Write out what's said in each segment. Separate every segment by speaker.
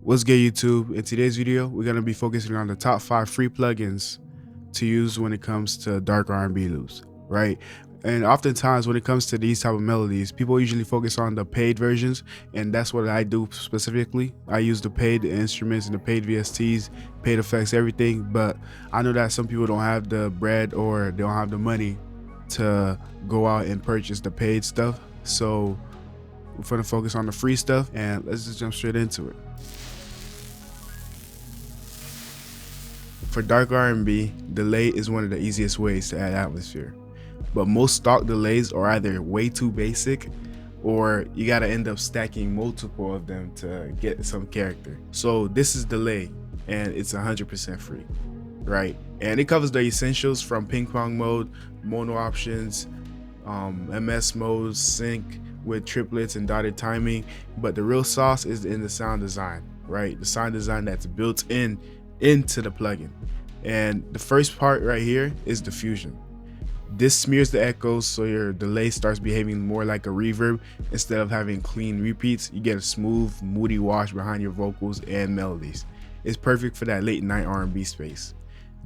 Speaker 1: What's good, YouTube? In today's video, we're going to be focusing on the top 5 free plugins to use when it comes to dark R&B loops, right? And oftentimes when it comes to these type of melodies, people usually focus on the paid versions, and that's what I do specifically. I use the paid instruments and the paid VSTs, paid effects, everything, but I know that some people don't have the bread or they don't have the money to go out and purchase the paid stuff. So we're going to focus on the free stuff, and let's just jump straight into it. For dark R&B, delay is one of the easiest ways to add atmosphere. But most stock delays are either way too basic or you gotta end up stacking multiple of them to get some character. So this is Deelay, and it's 100% free, right? And it covers the essentials from ping pong mode, mono options, MS mode, sync with triplets and dotted timing. But the real sauce is in the sound design, right? The sound design that's built into the plugin. And the first part right here is diffusion. This smears the echoes so your delay starts behaving more like a reverb. Instead of having clean repeats, you get a smooth, moody wash behind your vocals and melodies. It's perfect for that late night R&B space.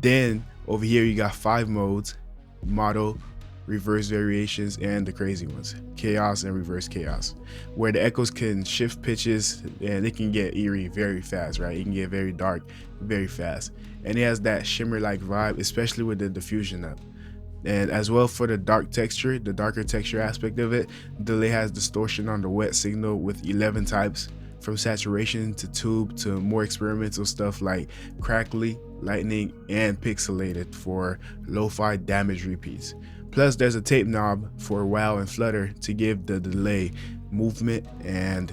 Speaker 1: Then over here you got 5 modes: mono, reverse variations, and the crazy ones, chaos and reverse chaos, where the echoes can shift pitches and it can get eerie very fast, right? It can get very dark very fast, and it has that shimmer like vibe, especially with the diffusion up. And as well, for the dark texture, the darker texture aspect of it, Deelay has distortion on the wet signal with 11 types, from saturation to tube to more experimental stuff like crackly, lightning, and pixelated for lo-fi damage repeats. Plus there's a tape knob for wow and flutter to give the delay movement and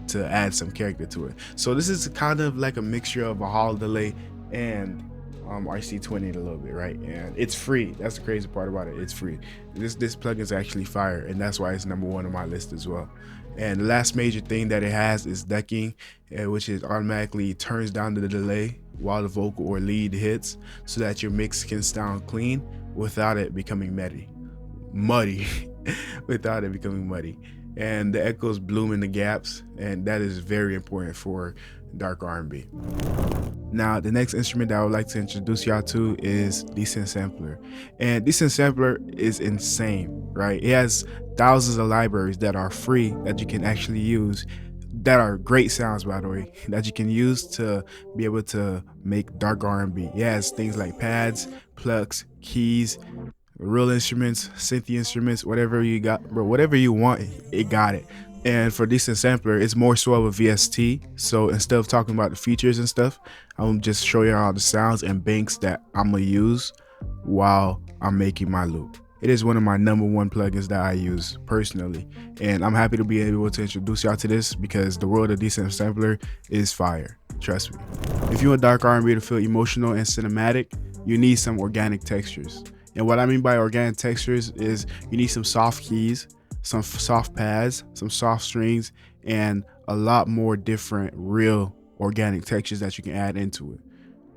Speaker 1: to add some character to it. So this is kind of like a mixture of a hall delay and RC20 a little bit, right? And it's free. That's the crazy part about it. It's free. This plugin is actually fire, and that's why it's #1 on my list as well. And the last major thing that it has is decking, which is automatically turns down the delay while the vocal or lead hits, so that your mix can sound clean without it becoming muddy without it becoming muddy. And the echoes bloom in the gaps, and that is very important for dark R&B. Now, the next instrument that I would like to introduce y'all to is Decent Sampler. And Decent Sampler is insane, right? It has thousands of libraries that are free that you can actually use, that are great sounds, by the way, that you can use to be able to make dark R&B. It has things like pads, plucks, keys, real instruments, synth instruments, whatever you got, bro, whatever you want, it got it. And for Decent Sampler, it's more so of a VST. So instead of talking about the features and stuff, I'm just showing you all the sounds and banks that I'm gonna use while I'm making my loop. It is one of my #1 plugins that I use personally, and I'm happy to be able to introduce y'all to this because the world of Decent Sampler is fire. Trust me. If you want dark R&B to feel emotional and cinematic, you need some organic textures. And what I mean by organic textures is you need some soft keys, some soft pads, some soft strings, and a lot more different real organic textures that you can add into it.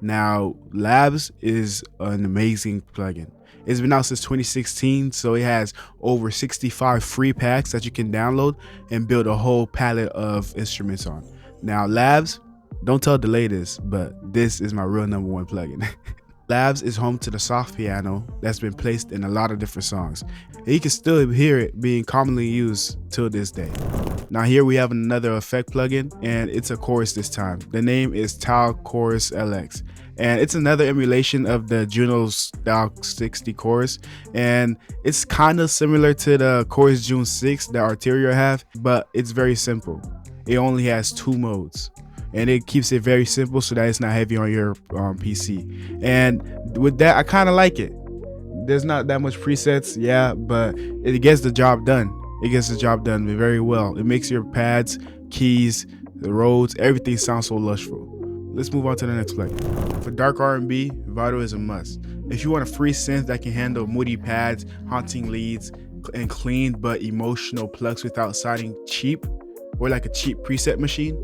Speaker 1: Now, Labs is an amazing plugin. It's been out since 2016, so it has over 65 free packs that you can download and build a whole palette of instruments on. Now, Labs, don't tell Deelay this, but this is my real #1 plugin. Labs is home to the soft piano that's been placed in a lot of different songs, and you can still hear it being commonly used till this day. Now here we have another effect plugin, and it's a chorus this time. The name is TAL Chorus LX, and it's another emulation of the Juno's Style 60 chorus, and it's kind of similar to the Chorus June 6 that Arteria have, but it's very simple. It only has 2 modes. And it keeps it very simple so that it's not heavy on your PC. And with that, I kind of like it. There's not that much presets, yeah, but it gets the job done. It gets the job done very well. It makes your pads, keys, the Rhodes, everything sound so lushful. Let's move on to the next plugin. For dark R&B, Vital is a must. If you want a free synth that can handle moody pads, haunting leads, and clean but emotional plucks without sounding cheap or like a cheap preset machine,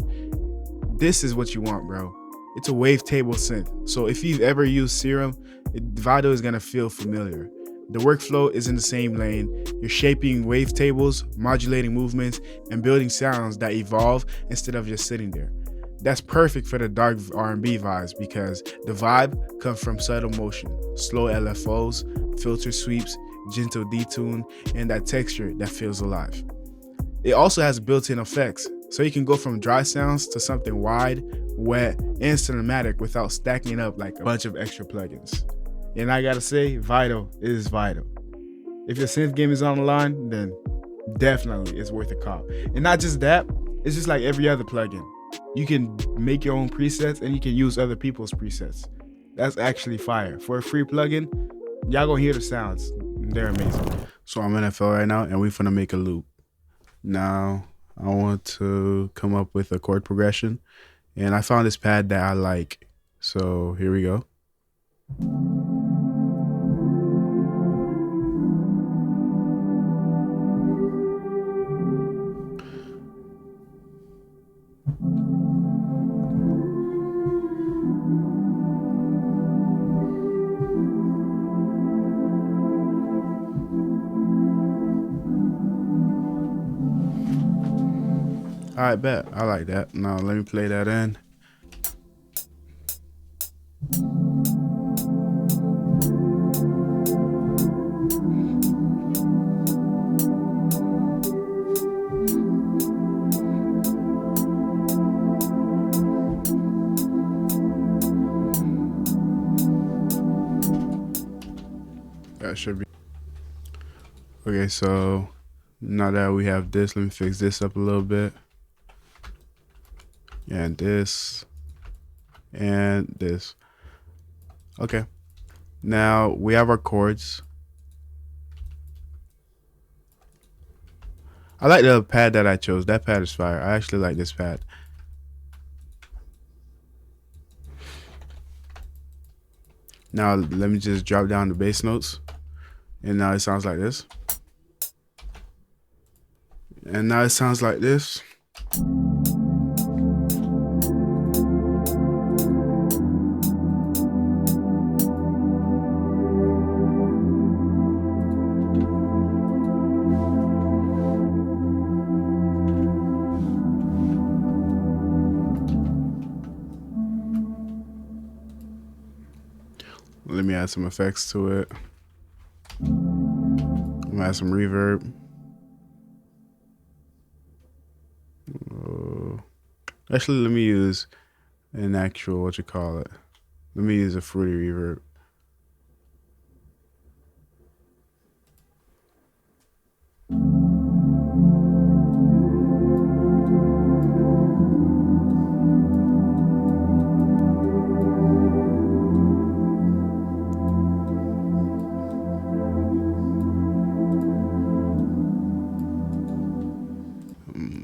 Speaker 1: this is what you want, bro. It's a wavetable synth. So if you've ever used Serum, Vital is gonna feel familiar. The workflow is in the same lane. You're shaping wavetables, modulating movements, and building sounds that evolve instead of just sitting there. That's perfect for the dark R&B vibes because the vibe comes from subtle motion, slow LFOs, filter sweeps, gentle detune, and that texture that feels alive. It also has built-in effects, so you can go from dry sounds to something wide, wet, and cinematic without stacking up like a bunch of extra plugins. And I gotta say, vital is vital. If your synth game is on the line, then definitely it's worth a call. And not just that, it's just like every other plugin. You can make your own presets and you can use other people's presets. That's actually fire. For a free plugin, y'all gonna hear the sounds. They're amazing. So I'm in FL right now and we finna make a loop. Now I want to come up with a chord progression and I found this pad that I like. So here we go. All right, bet. I like that. Now let me play that in. That should be. Okay, so now that we have this, let me fix this up a little bit. And this. And this. Okay. Now we have our chords. I like the pad that I chose. That pad is fire. I actually like this pad. Now let me just drop down the bass notes. And now it sounds like this. And now it sounds like this. Let me add some effects to it. I'm gonna add some reverb. Actually, let me use an actual, what you call it. Let me use a fruity reverb.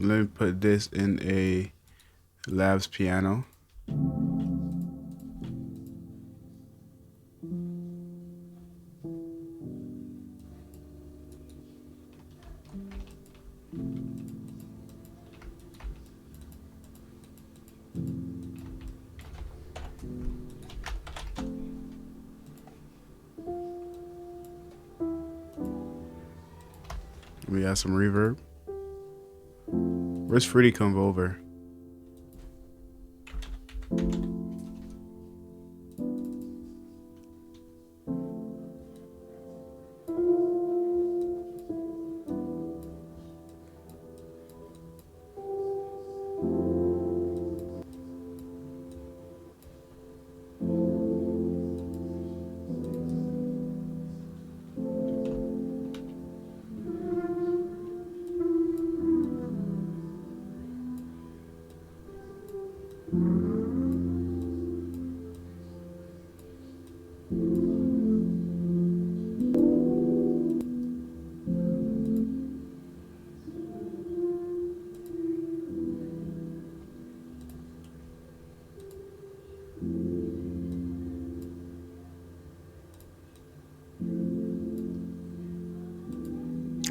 Speaker 1: Let me put this in a Labs piano. We add some reverb. Where's Fruity come over?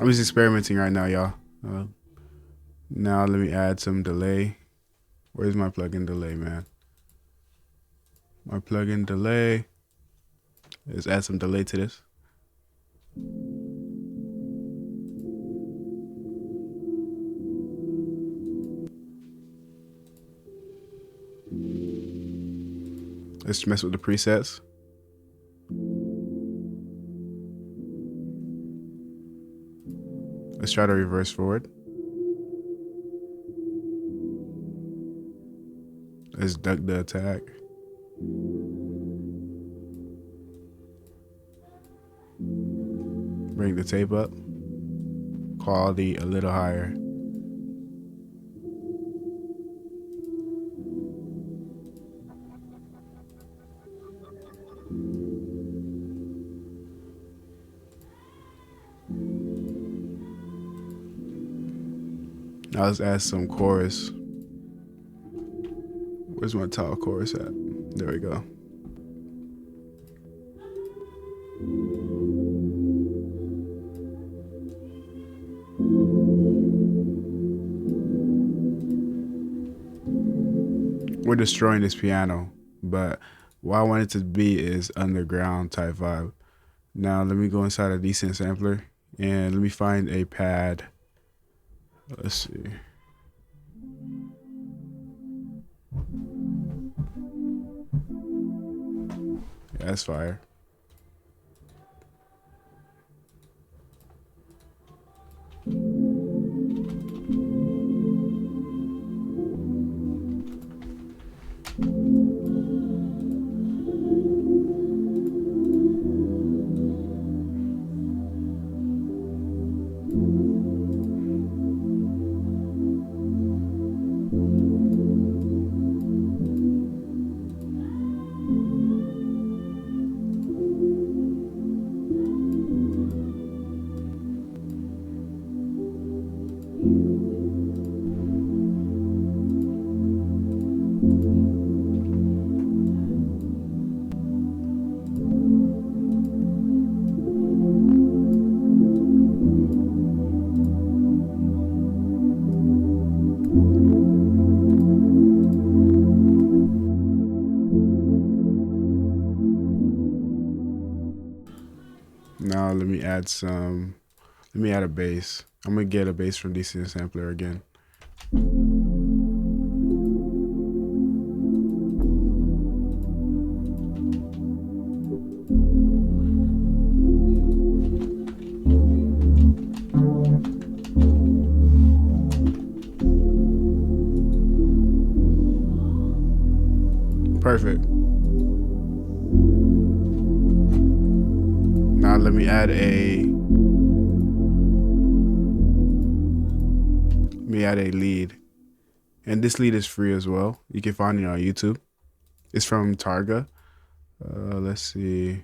Speaker 1: I'm just experimenting right now, y'all. Now let me add some delay. Where's my plugin delay, man? My plugin delay. Let's add some delay to this. Let's mess with the presets. Let's try to reverse forward. Let's duck the attack. Bring the tape up. Quality a little higher. Now let's add some chorus. Where's my TAL chorus at? There we go. We're destroying this piano, but what I want it to be is underground type vibe. Now let me go inside a decent sampler and let me find a pad. Let's see. Yeah, that's fire. Now let me add a bass. I'm gonna get a bass from DC Sampler again. Perfect. Now let me add a lead. And this lead is free as well. You can find it on YouTube. It's from Targa. Let's see.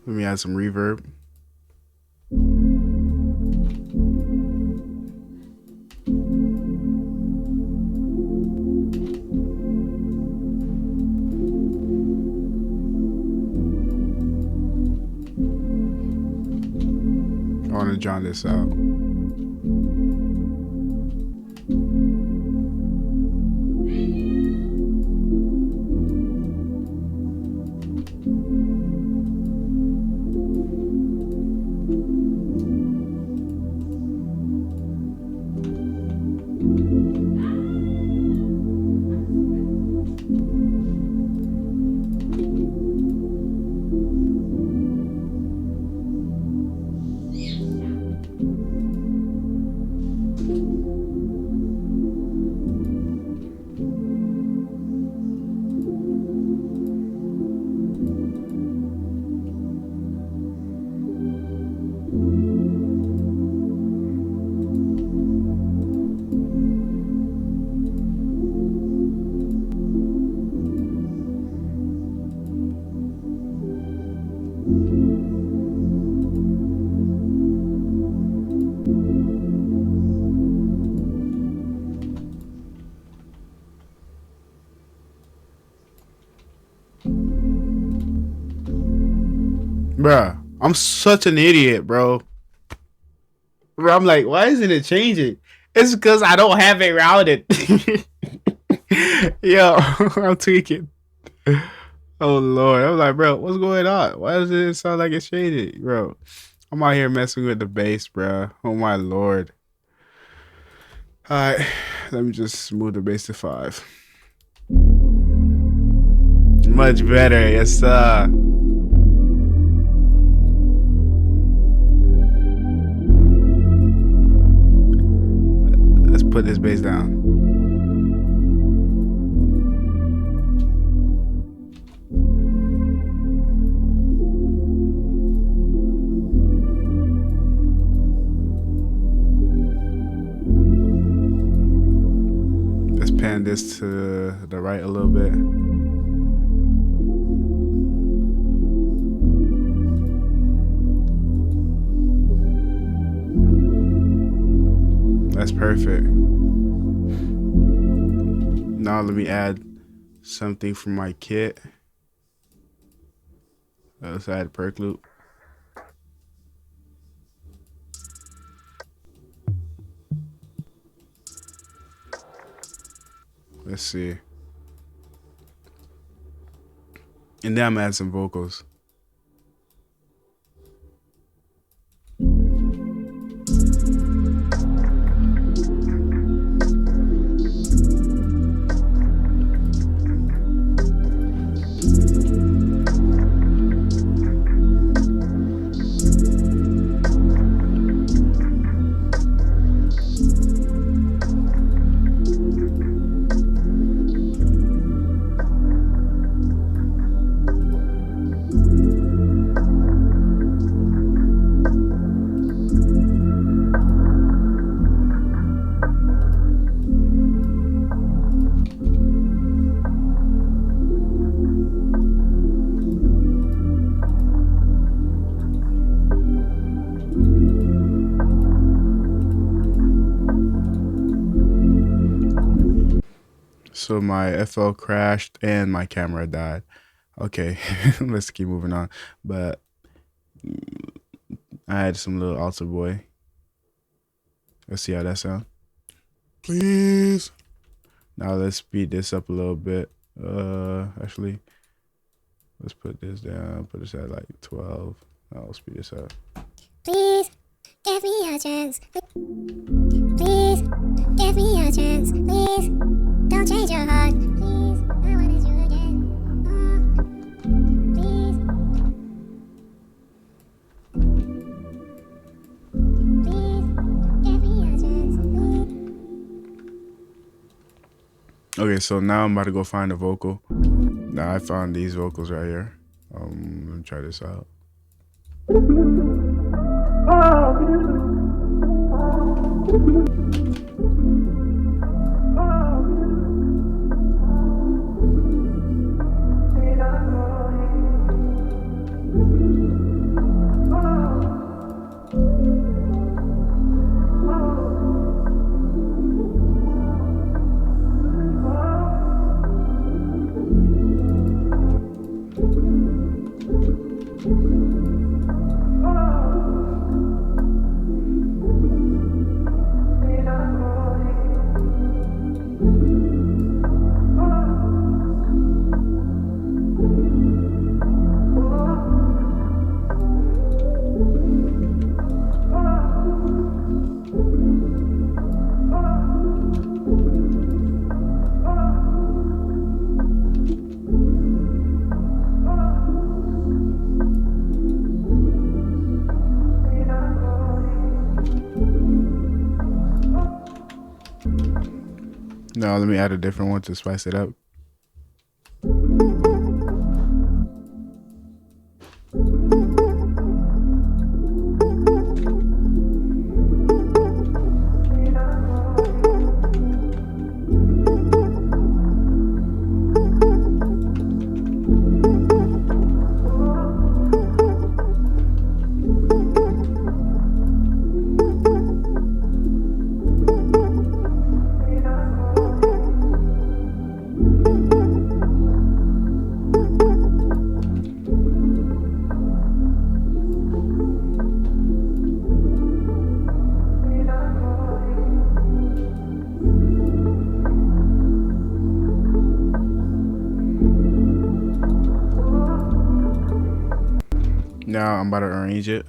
Speaker 1: Let me add some reverb. I want to drown this out. Bruh, I'm such an idiot, bro. Bro, I'm like, why isn't it changing? It's because I don't have it routed. Yo, I'm tweaking. Oh Lord, I'm like, bro, what's going on? Why does it sound like it's changing, bro? I'm out here messing with the bass, bro. Oh my Lord. All right, let me just move the bass to 5. Much better, yes sir. Let's put this bass down. Let's pan this to the right a little bit. That's perfect. Now let me add something from my kit. Let's add perk loop. Let's see. And then I'm adding some vocals. So my FL crashed and my camera died. Okay, let's keep moving on. But I had some little altar boy. Let's see how that sounds. Please. Now let's speed this up a little bit. Actually, let's put this down. Put this at like 12. I'll speed this up.
Speaker 2: Please give me a chance. Please give me a chance. Please don't change your heart. Please, I wanted you again. Please. Please give me a chance. Please.
Speaker 1: Okay, so now I'm about to go find a vocal. Now I found these vocals right here. Let me try this out. Now let me add a different one to spice it up. Now I'm about to arrange it.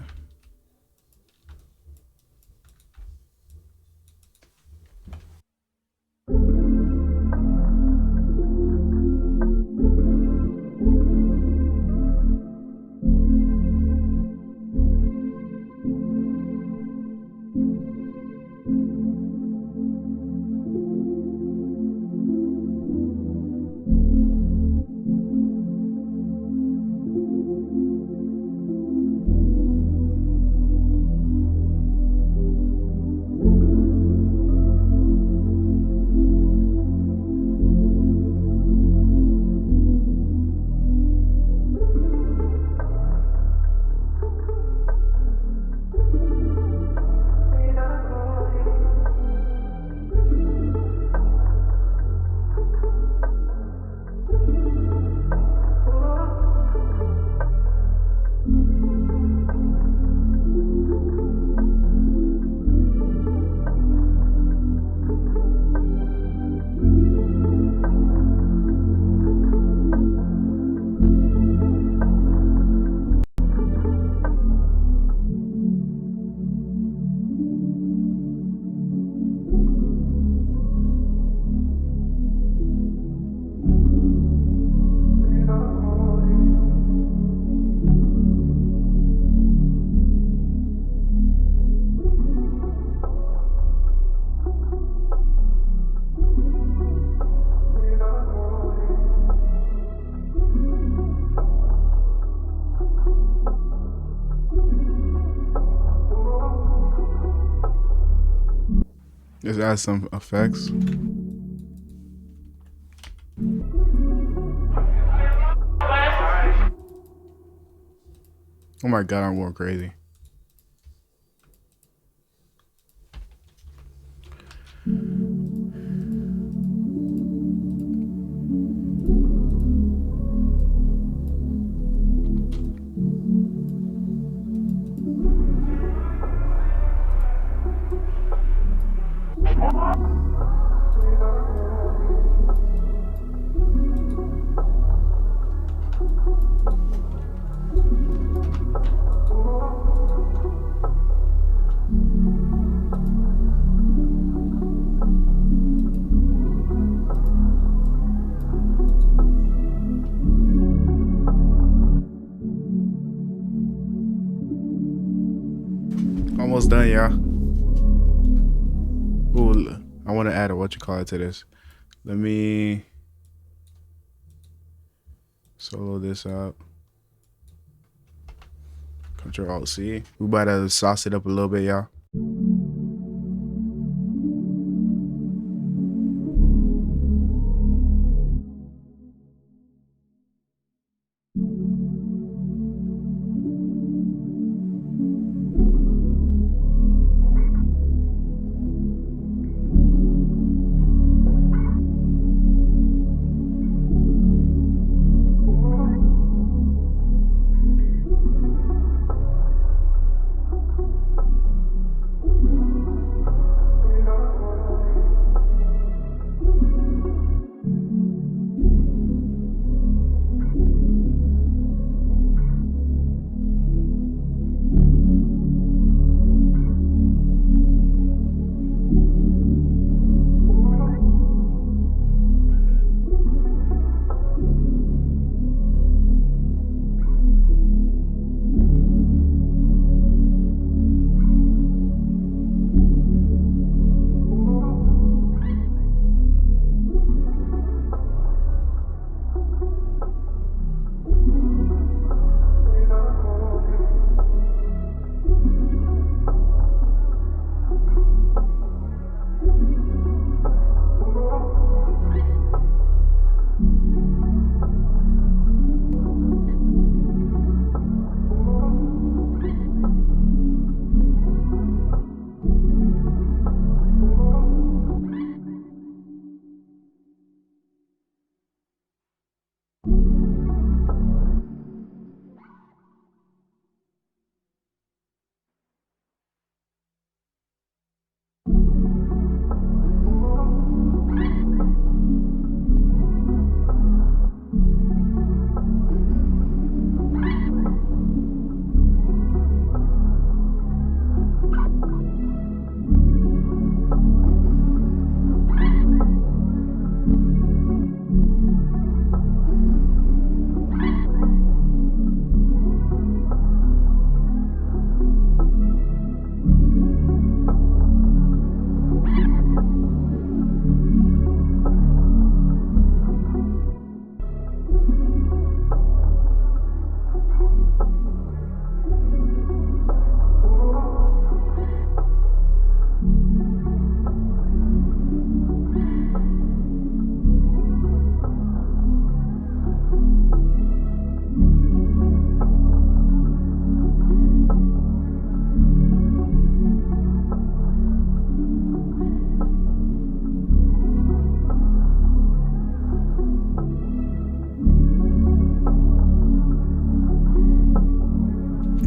Speaker 1: Let's add some effects. Oh my god, I'm going crazy. Almost done, y'all. Ooh, I want to add a to this. Let me solo this out. Control Alt C. We about to sauce it up a little bit, y'all.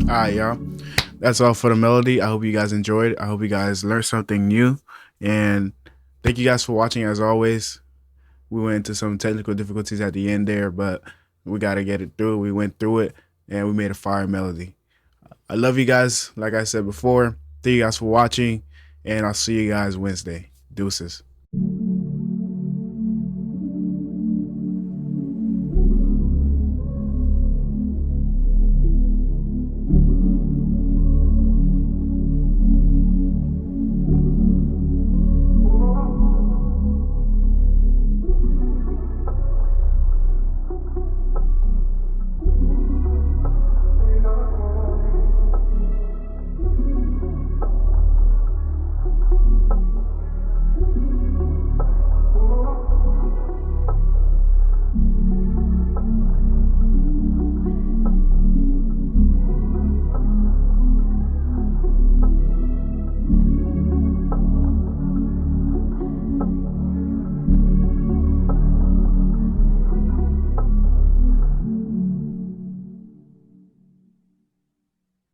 Speaker 1: All right, y'all. That's all for the melody. I hope you guys enjoyed. I hope you guys learned something new. And thank you guys for watching as always. We went into some technical difficulties at the end there, but we got to get it through. We went through it and we made a fire melody. I love you guys. Like I said before, thank you guys for watching, and I'll see you guys Wednesday. Deuces.